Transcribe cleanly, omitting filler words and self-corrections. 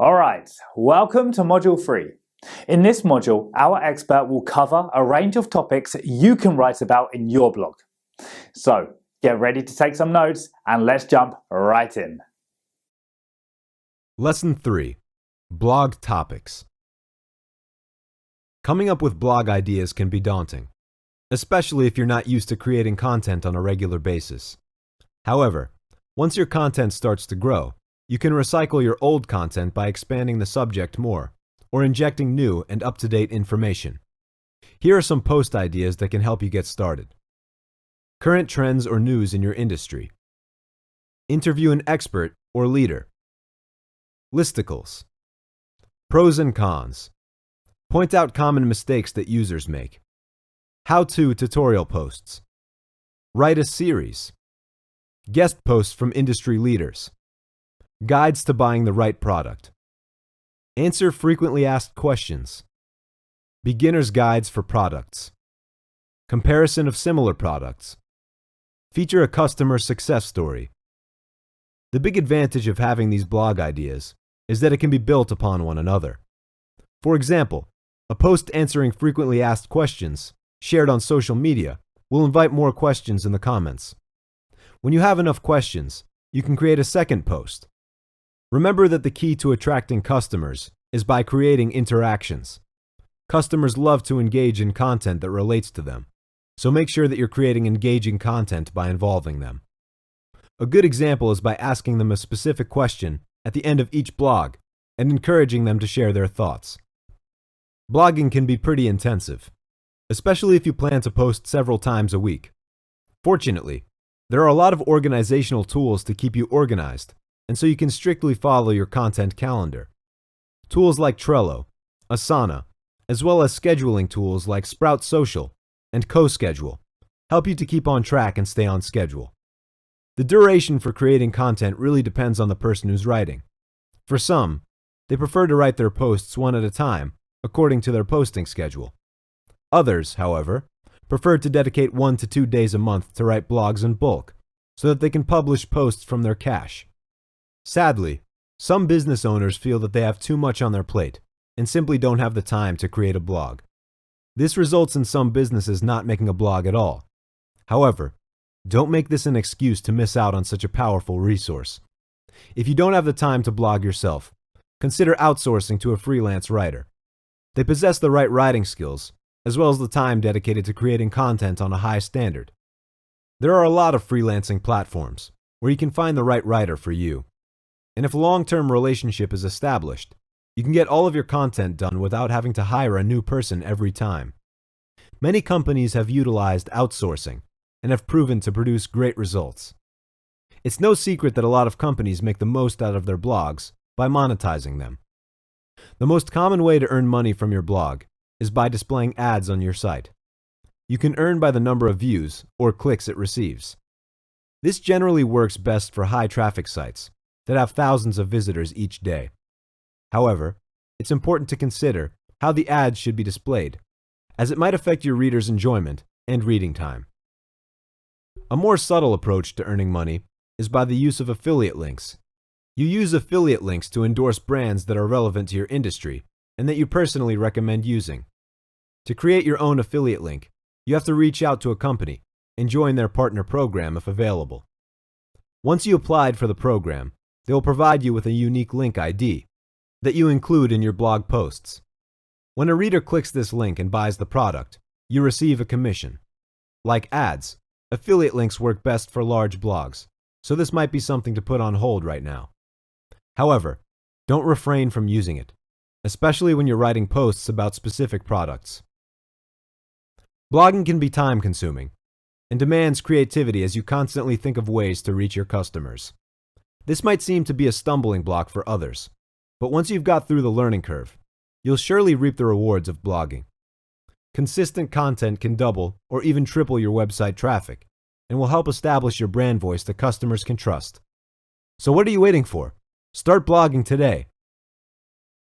Alright, welcome to Module 3. In this module, our expert will cover a range of topics you can write about in your blog. So, get ready to take some notes and let's jump right in. Lesson 3. Blog Topics. Coming up with blog ideas can be daunting, especially if you're not used to creating content on a regular basis. However, once your content starts to grow, you can recycle your old content by expanding the subject more, or injecting new and up-to-date information. Here are some post ideas that can help you get started. Current trends or news in your industry. Interview an expert or leader. Listicles. Pros and cons. Point out common mistakes that users make. How-to tutorial posts. Write a series. Guest posts from industry leaders. Guides to buying the right product. Answer frequently asked questions. Beginner's guides for products. Comparison of similar products. Feature a customer success story. The big advantage of having these blog ideas is that it can be built upon one another. For example, a post answering frequently asked questions shared on social media will invite more questions in the comments. When you have enough questions, you can create a second post. Remember that the key to attracting customers is by creating interactions. Customers love to engage in content that relates to them, so make sure that you're creating engaging content by involving them. A good example is by asking them a specific question at the end of each blog and encouraging them to share their thoughts. Blogging can be pretty intensive, especially if you plan to post several times a week. Fortunately, there are a lot of organizational tools to keep you organized, and so you can strictly follow your content calendar. Tools like Trello, Asana, as well as scheduling tools like Sprout Social and CoSchedule help you to keep on track and stay on schedule. The duration for creating content really depends on the person who's writing. For some, they prefer to write their posts one at a time according to their posting schedule. Others, however, prefer to dedicate 1 to 2 days a month to write blogs in bulk so that they can publish posts from their cache. Sadly, some business owners feel that they have too much on their plate and simply don't have the time to create a blog. This results in some businesses not making a blog at all. However, don't make this an excuse to miss out on such a powerful resource. If you don't have the time to blog yourself, consider outsourcing to a freelance writer. They possess the right writing skills, as well as the time dedicated to creating content on a high standard. There are a lot of freelancing platforms where you can find the right writer for you. And if a long-term relationship is established, you can get all of your content done without having to hire a new person every time. Many companies have utilized outsourcing and have proven to produce great results. It's no secret that a lot of companies make the most out of their blogs by monetizing them. The most common way to earn money from your blog is by displaying ads on your site. You can earn by the number of views or clicks it receives. This generally works best for high-traffic sites that have thousands of visitors each day. However, it's important to consider how the ads should be displayed, as it might affect your readers' enjoyment and reading time. A more subtle approach to earning money is by the use of affiliate links. You use affiliate links to endorse brands that are relevant to your industry and that you personally recommend using. To create your own affiliate link, you have to reach out to a company and join their partner program if available. Once you applied for the program, they will provide you with a unique link ID that you include in your blog posts. When a reader clicks this link and buys the product, you receive a commission. Like ads, affiliate links work best for large blogs, so this might be something to put on hold right now. However, don't refrain from using it, especially when you're writing posts about specific products. Blogging can be time-consuming and demands creativity as you constantly think of ways to reach your customers. This might seem to be a stumbling block for others, but once you've got through the learning curve, you'll surely reap the rewards of blogging. Consistent content can double or even triple your website traffic and will help establish your brand voice that customers can trust. So what are you waiting for? Start blogging today